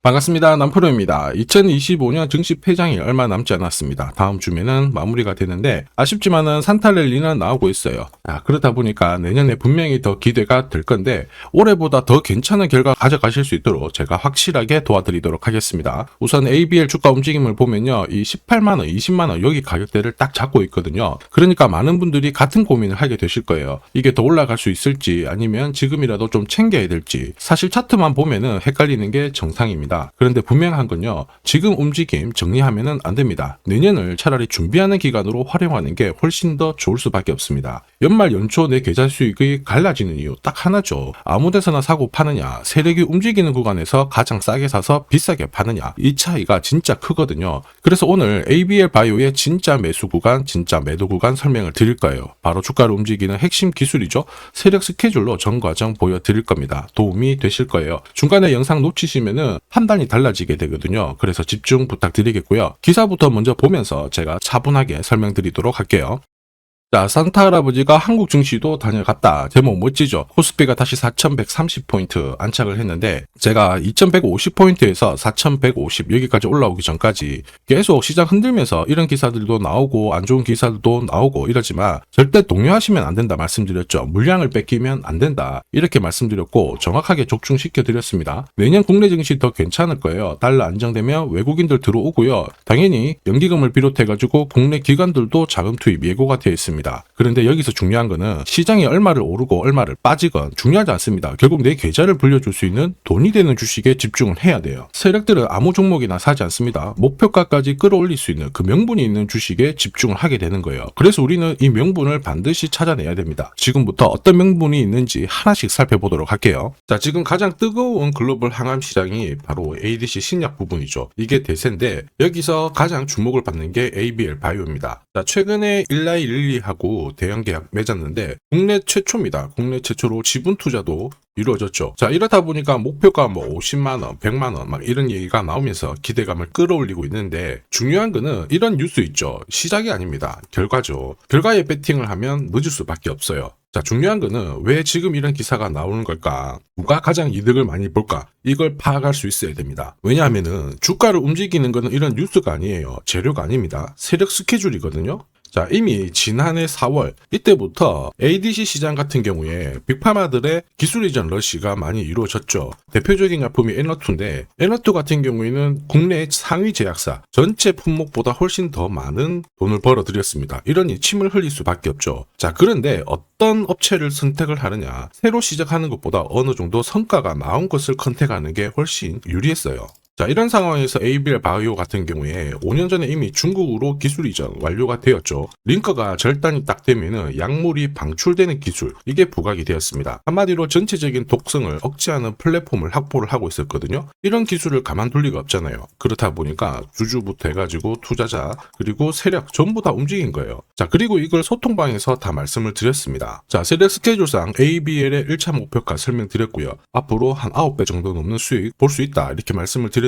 반갑습니다. 남프로입니다. 2025년 증시 폐장이 얼마 남지 않았습니다. 다음 주면은 마무리가 되는데 아쉽지만은 산타랠리는 나오고 있어요. 그러다 보니까 내년에 분명히 더 기대가 될 건데 올해보다 더 괜찮은 결과 가져가실 수 있도록 제가 확실하게 도와드리도록 하겠습니다. 우선 ABL 주가 움직임을 보면요. 이 18만원, 20만원 여기 가격대를 딱 잡고 있거든요. 그러니까 많은 분들이 같은 고민을 하게 되실 거예요. 이게 더 올라갈 수 있을지 아니면 지금이라도 좀 챙겨야 될지. 사실 차트만 보면은 헷갈리는 게 정상입니다. 그런데 분명한 건요. 지금 움직임 정리하면은 안 됩니다. 내년을 차라리 준비하는 기간으로 활용하는 게 훨씬 더 좋을 수밖에 없습니다. 연말 연초 내 계좌 수익이 갈라지는 이유 딱 하나죠. 아무 데서나 사고 파느냐, 세력이 움직이는 구간에서 가장 싸게 사서 비싸게 파느냐, 이 차이가 진짜 크거든요. 그래서 오늘 ABL 바이오의 진짜 매수 구간, 진짜 매도 구간 설명을 드릴 거예요. 바로 주가를 움직이는 핵심 기술이죠. 세력 스케줄로 전 과정 보여드릴 겁니다. 도움이 되실 거예요. 중간에 영상 놓치시면은 판단이 달라지게 되거든요. 그래서 집중 부탁드리겠고요. 기사부터 먼저 보면서 제가 차분하게 설명드리도록 할게요. 자, 산타 할아버지가 한국 증시도 다녀갔다. 제목 멋지죠? 코스피가 다시 4130포인트 안착을 했는데 제가 2150포인트에서 4150 여기까지 올라오기 전까지 계속 시장 흔들면서 이런 기사들도 나오고 안 좋은 기사들도 나오고 이러지만 절대 동요하시면 안 된다 말씀드렸죠. 물량을 뺏기면 안 된다. 이렇게 말씀드렸고 정확하게 족중시켜 드렸습니다. 내년 국내 증시 더 괜찮을 거예요. 달러 안정되면 외국인들 들어오고요. 당연히 연기금을 비롯해가지고 국내 기관들도 자금 투입 예고가 되어 있습니다. 그런데 여기서 중요한 거는 시장이 얼마를 오르고 얼마를 빠지건 중요하지 않습니다. 결국 내 계좌를 불려줄 수 있는 돈이 되는 주식에 집중을 해야 돼요. 세력들은 아무 종목이나 사지 않습니다. 목표가까지 끌어올릴 수 있는 그 명분이 있는 주식에 집중을 하게 되는 거예요. 그래서 우리는 이 명분을 반드시 찾아내야 됩니다. 지금부터 어떤 명분이 있는지 하나씩 살펴보도록 할게요. 자, 지금 가장 뜨거운 글로벌 항암 시장이 바로 ADC 신약 부분이죠. 이게 대세인데 여기서 가장 주목을 받는 게 ABL 바이오입니다. 자, 최근에 일라이 릴리하고 대형 계약 맺었는데 국내 최초입니다. 국내 최초로 지분 투자도 이루어졌죠. 자, 이렇다 보니까 목표가 50만원, 100만원 막 이런 얘기가 나오면서 기대감을 끌어올리고 있는데 중요한 거는 이런 뉴스 있죠. 시작이 아닙니다. 결과죠. 결과에 배팅을 하면 늦을 수밖에 없어요. 자, 중요한 거는 왜 지금 이런 기사가 나오는 걸까? 누가 가장 이득을 많이 볼까? 이걸 파악할 수 있어야 됩니다. 왜냐하면은 주가를 움직이는 거는 이런 뉴스가 아니에요. 재료가 아닙니다. 세력 스케줄이거든요. 자, 이미 지난해 4월 이때부터 ADC 시장 같은 경우에 빅파마들의 기술 이전 러시가 많이 이루어졌죠. 대표적인 약품이 에너투인데 에너투 같은 경우에는 국내 상위 제약사 전체 품목보다 훨씬 더 많은 돈을 벌어들였습니다. 이러니 침을 흘릴 수밖에 없죠. 자, 그런데 어떤 업체를 선택을 하느냐, 새로 시작하는 것보다 어느 정도 성과가 나온 것을 선택하는 게 훨씬 유리했어요. 자, 이런 상황에서 ABL 바이오 같은 경우에 5년 전에 이미 중국으로 기술 이전 완료가 되었죠. 링커가 절단이 딱 되면은 약물이 방출되는 기술, 이게 부각이 되었습니다. 한마디로 전체적인 독성을 억제하는 플랫폼을 확보를 하고 있었거든요. 이런 기술을 가만둘 리가 없잖아요. 그렇다 보니까 주주부터 해가지고 투자자 그리고 세력 전부 다 움직인 거예요. 자, 그리고 이걸 소통방에서 다 말씀을 드렸습니다. 자, 세력 스케줄상 ABL의 1차 목표가 설명드렸고요. 앞으로 한 9배 정도 넘는 수익 볼 수 있다 이렇게 말씀을 드렸는데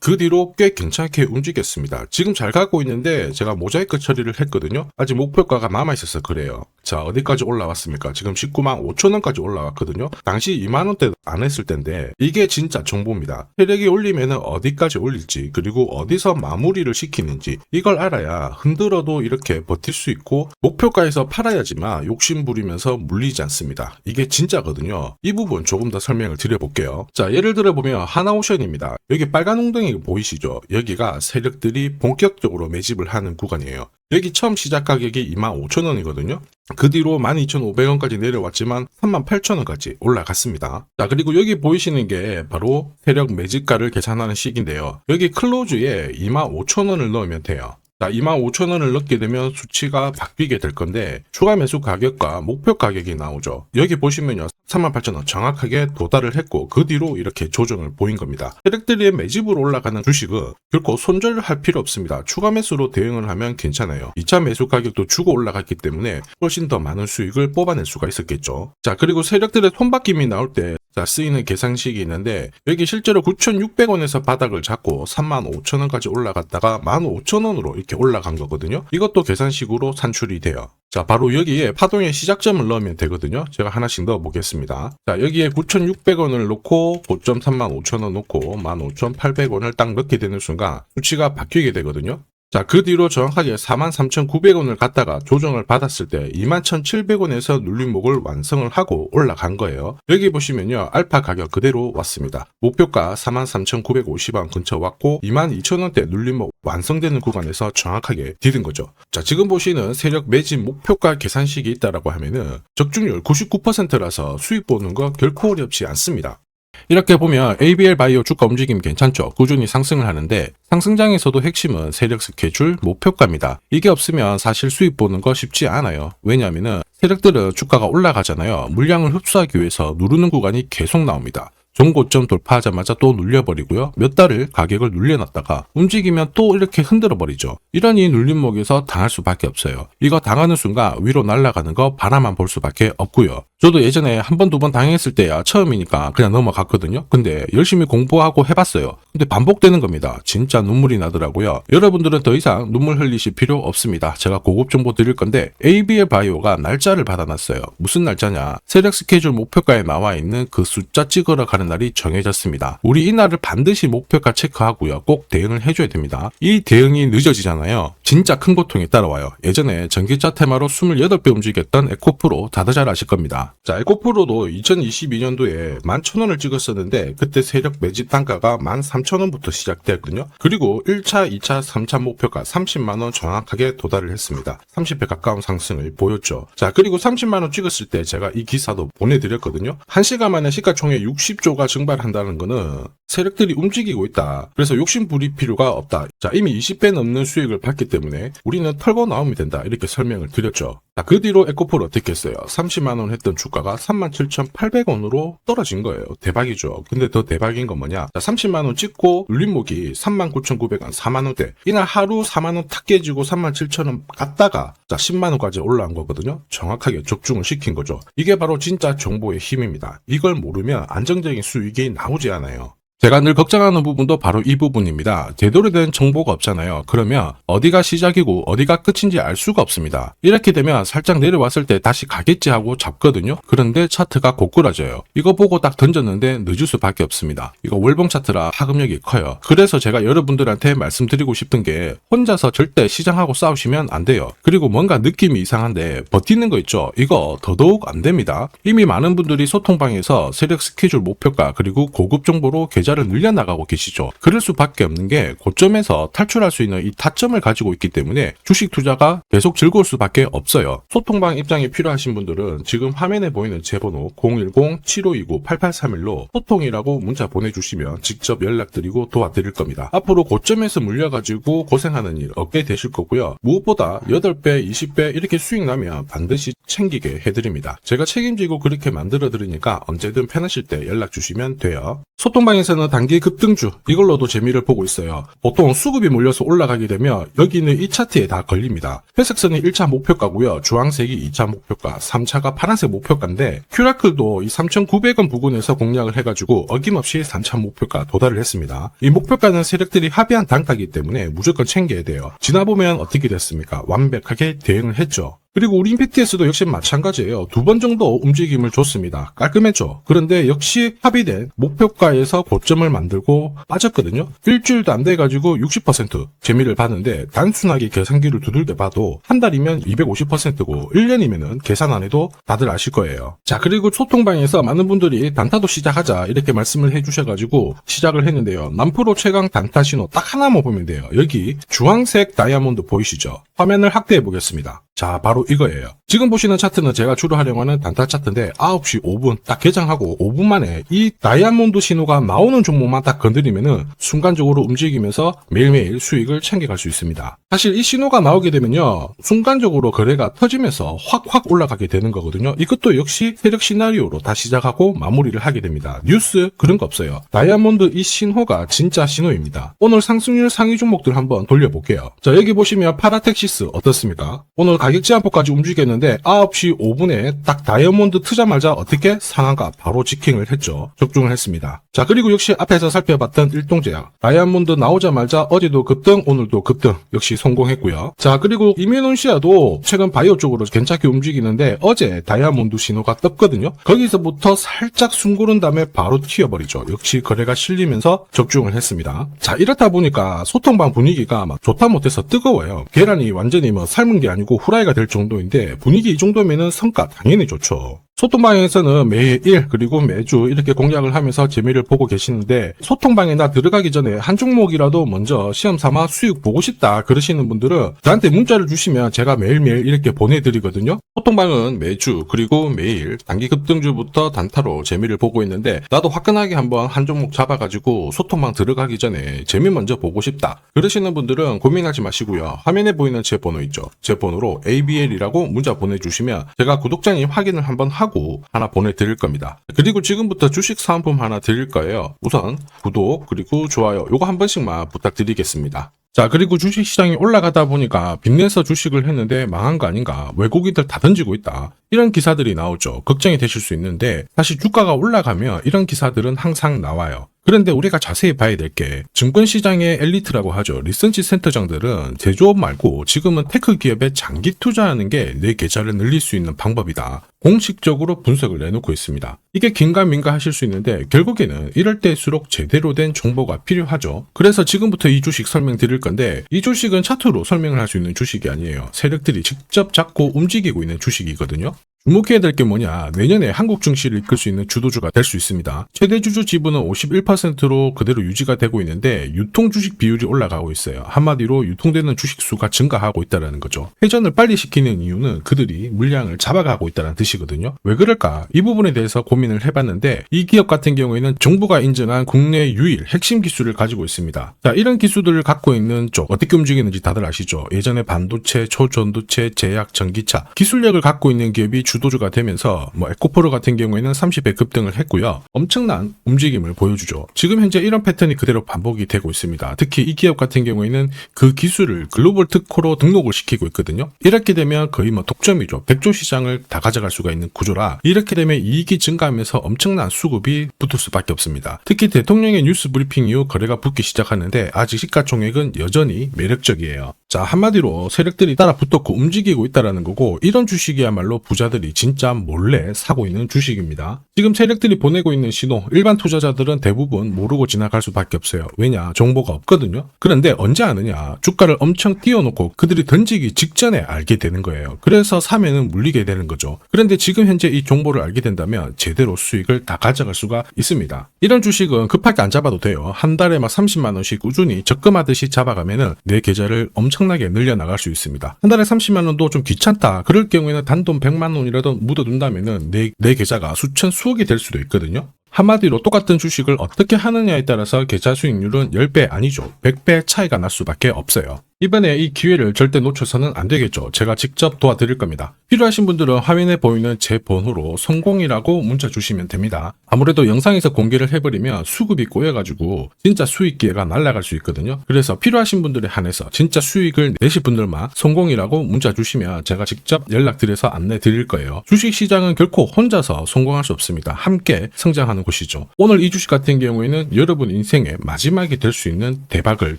그 뒤로 꽤 괜찮게 움직였습니다. 지금 잘 가고 있는데 제가 모자이크 처리를 했거든요. 아직 목표가가 남아있어서 그래요. 자, 어디까지 올라왔습니까? 지금 19만 5천원까지 올라왔거든요. 당시 2만원대 안 했을 텐데 이게 진짜 정보입니다. 세력이 올리면 어디까지 올릴지 그리고 어디서 마무리를 시키는지 이걸 알아야 흔들어도 이렇게 버틸 수 있고 목표가에서 팔아야지만 욕심 부리면서 물리지 않습니다. 이게 진짜거든요. 이 부분 조금 더 설명을 드려볼게요. 자, 예를 들어 보면 하나오션입니다. 여기 빨간 웅덩이 보이시죠? 여기가 세력들이 본격적으로 매집을 하는 구간이에요. 여기 처음 시작 가격이 25,000원이거든요. 그 뒤로 12,500원까지 내려왔지만 38,000원까지 올라갔습니다. 자, 그리고 여기 보이시는 게 바로 세력 매집가를 계산하는 식인데요. 여기 클로즈에 25,000원을 넣으면 돼요. 자, 25,000원을 넣게 되면 수치가 바뀌게 될 건데 추가 매수 가격과 목표 가격이 나오죠. 여기 보시면요. 38,000원 정확하게 도달을 했고 그 뒤로 이렇게 조정을 보인 겁니다. 세력들이 매집으로 올라가는 주식은 결코 손절을 할 필요 없습니다. 추가 매수로 대응을 하면 괜찮아요. 2차 매수 가격도 주고 올라갔기 때문에 훨씬 더 많은 수익을 뽑아낼 수가 있었겠죠. 자, 그리고 세력들의 손바뀜이 나올 때 쓰이는 계산식이 있는데 여기 실제로 9,600원에서 바닥을 잡고 35,000원까지 올라갔다가 15,000원으로 이렇게 올라간 거거든요. 이것도 계산식으로 산출이 돼요. 자, 바로 여기에 파동의 시작점을 넣으면 되거든요. 제가 하나씩 넣어 보겠습니다. 자, 여기에 9,600원을 놓고 고점 35,000원 놓고 15,800원을 딱 넣게 되는 순간 수치가 바뀌게 되거든요. 자, 그 뒤로 정확하게 43,900원을 갖다가 조정을 받았을 때 21,700원에서 눌림목을 완성을 하고 올라간 거예요. 여기 보시면요, 알파 가격 그대로 왔습니다. 목표가 43,950원 근처 왔고 22,000원대 눌림목 완성되는 구간에서 정확하게 디딘 거죠. 자, 지금 보시는 세력 매집 목표가 계산식이 있다라고 하면은 적중률 99%라서 수익 보는 거 결코 어렵지 않습니다. 이렇게 보면 ABL 바이오 주가 움직임 괜찮죠? 꾸준히 상승을 하는데 상승장에서도 핵심은 세력 스케줄 목표가입니다. 이게 없으면 사실 수익 보는 거 쉽지 않아요. 왜냐하면 세력들은 주가가 올라가잖아요. 물량을 흡수하기 위해서 누르는 구간이 계속 나옵니다. 종고점 돌파하자마자 또 눌려버리고요. 몇 달을 가격을 눌려놨다가 움직이면 또 이렇게 흔들어버리죠. 이러니 눌림목에서 당할 수밖에 없어요. 이거 당하는 순간 위로 날아가는 거 바라만 볼 수밖에 없고요. 저도 예전에 한 번, 두 번 당했을 때야 처음이니까 그냥 넘어갔거든요. 근데 열심히 공부하고 해봤어요. 근데 반복되는 겁니다. 진짜 눈물이 나더라고요. 여러분들은 더 이상 눈물 흘리실 필요 없습니다. 제가 고급 정보 드릴 건데 ABL 바이오가 날짜를 받아놨어요. 무슨 날짜냐? 세력 스케줄 목표가에 나와 있는 그 숫자 찍으러 가는 날이 정해졌습니다. 우리 이날을 반드시 목표가 체크하고요. 꼭 대응을 해줘야 됩니다. 이 대응이 늦어지잖아요. 진짜 큰 고통이 따라와요. 예전에 전기차 테마로 28배 움직였던 에코프로 다들 잘 아실 겁니다. 자, 에코프로도 2022년도에 11,000원을 찍었었는데 그때 세력 매집 단가가 13,000원부터 시작되었거든요. 그리고 1차, 2차, 3차 목표가 30만원 정확하게 도달을 했습니다. 30배 가까운 상승을 보였죠. 자, 그리고 30만원 찍었을 때 제가 이 기사도 보내드렸거든요. 1시간 만에 시가총액 60조가 증발한다는 거는 세력들이 움직이고 있다. 그래서 욕심 부릴 필요가 없다. 자, 이미 20배 넘는 수익을 받기 때문에 우리는 털고 나오면 된다. 이렇게 설명을 드렸죠. 자, 그 뒤로 에코프로 어떻게 했어요? 30만원 했던 주가가 37,800원으로 떨어진 거예요. 대박이죠. 근데 더 대박인 건 뭐냐? 자, 30만원 찍고 눌림목이 39,900원, 4만원대. 이날 하루 4만원 탁 깨지고 37,000원 갔다가 자, 10만원까지 올라온 거거든요. 정확하게 적중을 시킨 거죠. 이게 바로 진짜 정보의 힘입니다. 이걸 모르면 안정적인 수익이 나오지 않아요. 제가 늘 걱정하는 부분도 바로 이 부분입니다. 제대로 된 정보가 없잖아요. 그러면 어디가 시작이고 어디가 끝인지 알 수가 없습니다. 이렇게 되면 살짝 내려왔을 때 다시 가겠지 하고 잡거든요. 그런데 차트가 고꾸라져요. 이거 보고 딱 던졌는데 늦을 수밖에 없습니다. 이거 월봉 차트라 파급력이 커요. 그래서 제가 여러분들한테 말씀드리고 싶은 게 혼자서 절대 시장하고 싸우시면 안 돼요. 그리고 뭔가 느낌이 이상한데 버티는 거 있죠. 이거 더더욱 안 됩니다. 이미 많은 분들이 소통방에서 세력 스케줄 목표가 그리고 고급 정보로 계좌를 늘려나가고 계시죠. 그럴 수밖에 없는 게 고점에서 탈출할 수 있는 이 타점을 가지고 있기 때문에 주식 투자가 계속 즐거울 수밖에 없어요. 소통방 입장이 필요하신 분들은 지금 화면에 보이는 제 번호 010-7529-8831로 소통이라고 문자 보내주시면 직접 연락드리고 도와드릴 겁니다. 앞으로 고점에서 물려가지고 고생하는 일 없게 되실 거고요. 무엇보다 8배, 20배 이렇게 수익 나면 반드시 챙기게 해드립니다. 제가 책임지고 그렇게 만들어 드리니까 언제든 편하실 때 연락 주시면 돼요. 소통방에서는 단기 급등주 이걸로도 재미를 보고 있어요. 보통 수급이 몰려서 올라가게 되면 여기 있는 이 차트에 다 걸립니다. 회색선이 1차 목표가고요. 주황색이 2차 목표가, 3차가 파란색 목표가인데 큐라클도 이 3,900원 부근에서 공략을 해가지고 어김없이 3차 목표가 도달을 했습니다. 이 목표가는 세력들이 합의한 단가이기 때문에 무조건 챙겨야 돼요. 지나보면 어떻게 됐습니까? 완벽하게 대응을 했죠. 그리고 우리 임팩트에서도 역시 마찬가지예요. 2번 정도 움직임을 줬습니다. 깔끔했죠. 그런데 역시 합의된 목표가에서 고점을 만들고 빠졌거든요. 일주일도 안 돼가지고 60% 재미를 봤는데 단순하게 계산기를 두들겨 봐도 한 달이면 250%고 1년이면은 계산 안 해도 다들 아실 거예요. 자, 그리고 소통방에서 많은 분들이 단타도 시작하자 이렇게 말씀을 해주셔가지고 시작을 했는데요. 남프로 최강 단타 신호 딱 하나만 보면 돼요. 여기 주황색 다이아몬드 보이시죠? 화면을 확대해 보겠습니다. 자, 바로 이거예요. 지금 보시는 차트는 제가 주로 활용하는 단타 차트인데 9시 5분 딱 개장하고 5분 만에 이 다이아몬드 신호가 나오는 종목만 딱 건드리면은 순간적으로 움직이면서 매일매일 수익을 챙겨갈 수 있습니다. 사실 이 신호가 나오게 되면요. 순간적으로 거래가 터지면서 확 올라가게 되는 거거든요. 이것도 역시 세력 시나리오로 다 시작하고 마무리를 하게 됩니다. 뉴스 그런 거 없어요. 다이아몬드 이 신호가 진짜 신호입니다. 오늘 상승률 상위 종목들 한번 돌려볼게요. 자, 여기 보시면 파라텍시스 어떻습니까? 오늘 가격 제한폭까지 움직였는데 9시 5분에 딱 다이아몬드 트자마자 어떻게 상한가 바로 지킹을 했죠. 적중을 했습니다. 자, 그리고 역시 앞에서 살펴봤던 일동제약 다이아몬드 나오자마자 어제도 급등 오늘도 급등 역시 성공했고요. 자, 그리고 이뮤논시아도 최근 바이오 쪽으로 괜찮게 움직이는데 어제 다이아몬드 신호가 떴거든요. 거기서부터 살짝 숨고른 다음에 바로 튀어버리죠. 역시 거래가 실리면서 적중을 했습니다. 자, 이렇다 보니까 소통방 분위기가 막 좋다 못해서 뜨거워요. 계란이 완전히 뭐 삶은 게 아니고 후라이가 될 정도인데 분위기 이 정도면은 성과 당연히 좋죠. 소통방에서는 매일 그리고 매주 이렇게 공략을 하면서 재미를 보고 계시는데 소통방에 나 들어가기 전에 한 종목이라도 먼저 시험 삼아 수익 보고 싶다 그러시는 분들은 저한테 문자를 주시면 제가 매일매일 이렇게 보내드리거든요. 소통방은 매주 그리고 매일 단기 급등주부터 단타로 재미를 보고 있는데 나도 화끈하게 한번 한 종목 잡아가지고 소통방 들어가기 전에 재미 먼저 보고 싶다 그러시는 분들은 고민하지 마시고요. 화면에 보이는 제 번호 있죠. 제 번호로 ABL이라고 문자 보내주시면 제가 구독자님 확인을 한번 하고 하나 보내드릴 겁니다. 그리고 지금부터 주식 사은품 하나 드릴 거예요. 우선 구독 그리고 좋아요 요거 한 번씩만 부탁드리겠습니다. 자, 그리고 주식시장이 올라가다 보니까 빚내서 주식을 했는데 망한 거 아닌가, 외국인들 다 던지고 있다, 이런 기사들이 나오죠. 걱정이 되실 수 있는데 사실 주가가 올라가면 이런 기사들은 항상 나와요. 그런데 우리가 자세히 봐야 될 게 증권시장의 엘리트라고 하죠. 리서치 센터장들은 제조업 말고 지금은 테크 기업에 장기 투자하는 게 내 계좌를 늘릴 수 있는 방법이다. 공식적으로 분석을 내놓고 있습니다. 이게 긴가민가 하실 수 있는데 결국에는 이럴 때일수록 제대로 된 정보가 필요하죠. 그래서 지금부터 이 주식 설명드릴 건데 이 주식은 차트로 설명을 할 수 있는 주식이 아니에요. 세력들이 직접 잡고 움직이고 있는 주식이거든요. 주목해야 될 게 뭐냐, 내년에 한국 증시를 이끌 수 있는 주도주가 될 수 있습니다. 최대 주주 지분은 51%로 그대로 유지가 되고 있는데 유통 주식 비율이 올라가고 있어요. 한마디로 유통되는 주식 수가 증가하고 있다는 거죠. 회전을 빨리 시키는 이유는 그들이 물량을 잡아가고 있다는 뜻이거든요. 왜 그럴까? 이 부분에 대해서 고민을 해봤는데 이 기업 같은 경우에는 정부가 인정한 국내 유일 핵심 기술을 가지고 있습니다. 자, 이런 기술들을 갖고 있는 쪽 어떻게 움직이는지 다들 아시죠? 예전에 반도체, 초전도체, 제약, 전기차 기술력을 갖고 있는 기업이 주도주가 되면서 에코프로 같은 경우에는 30배 급등을 했고요. 엄청난 움직임을 보여주죠. 지금 현재 이런 패턴이 그대로 반복이 되고 있습니다. 특히 이 기업 같은 경우에는 그 기술을 글로벌 특허로 등록을 시키고 있거든요. 이렇게 되면 거의 독점이죠. 100조 시장을 다 가져갈 수가 있는 구조라 이렇게 되면 이익이 증가하면서 엄청난 수급이 붙을 수밖에 없습니다. 특히 대통령의 뉴스 브리핑 이후 거래가 붙기 시작하는데 아직 시가총액은 여전히 매력적이에요. 자, 한마디로 세력들이 따라 붙었고 움직이고 있다는 거고 이런 주식이야말로 부자들이 진짜 몰래 사고 있는 주식입니다. 지금 세력들이 보내고 있는 신호 일반 투자자들은 대부분 모르고 지나갈 수밖에 없어요. 왜냐? 정보가 없거든요. 그런데 언제 아느냐? 주가를 엄청 띄워놓고 그들이 던지기 직전에 알게 되는 거예요. 그래서 사면은 물리게 되는 거죠. 그런데 지금 현재 이 정보를 알게 된다면 제대로 수익을 다 가져갈 수가 있습니다. 이런 주식은 급하게 안 잡아도 돼요. 한 달에 30만 원씩 꾸준히 적금하듯이 잡아가면은 내 계좌를 엄청나게 늘려나갈 수 있습니다. 한 달에 30만 원도 좀 귀찮다. 그럴 경우에는 단돈 100만 원이라도 묻어둔다면은 내 계좌가 수천 수억이 될 수도 있거든요. 한마디로 똑같은 주식을 어떻게 하느냐에 따라서 계좌 수익률은 10배 아니죠. 100배 차이가 날 수밖에 없어요. 이번에 이 기회를 절대 놓쳐서는 안 되겠죠. 제가 직접 도와드릴 겁니다. 필요하신 분들은 화면에 보이는 제 번호로 성공이라고 문자 주시면 됩니다. 아무래도 영상에서 공개를 해버리면 수급이 꼬여가지고 진짜 수익 기회가 날아갈 수 있거든요. 그래서 필요하신 분들에 한해서 진짜 수익을 내실 분들만 성공이라고 문자 주시면 제가 직접 연락드려서 안내 드릴 거예요. 주식시장은 결코 혼자서 성공할 수 없습니다. 함께 성장하는 곳이죠. 오늘 이 주식 같은 경우에는 여러분 인생의 마지막이 될 수 있는 대박을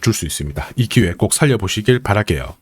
줄 수 있습니다. 이 기회 꼭 살려보시길 바랄게요.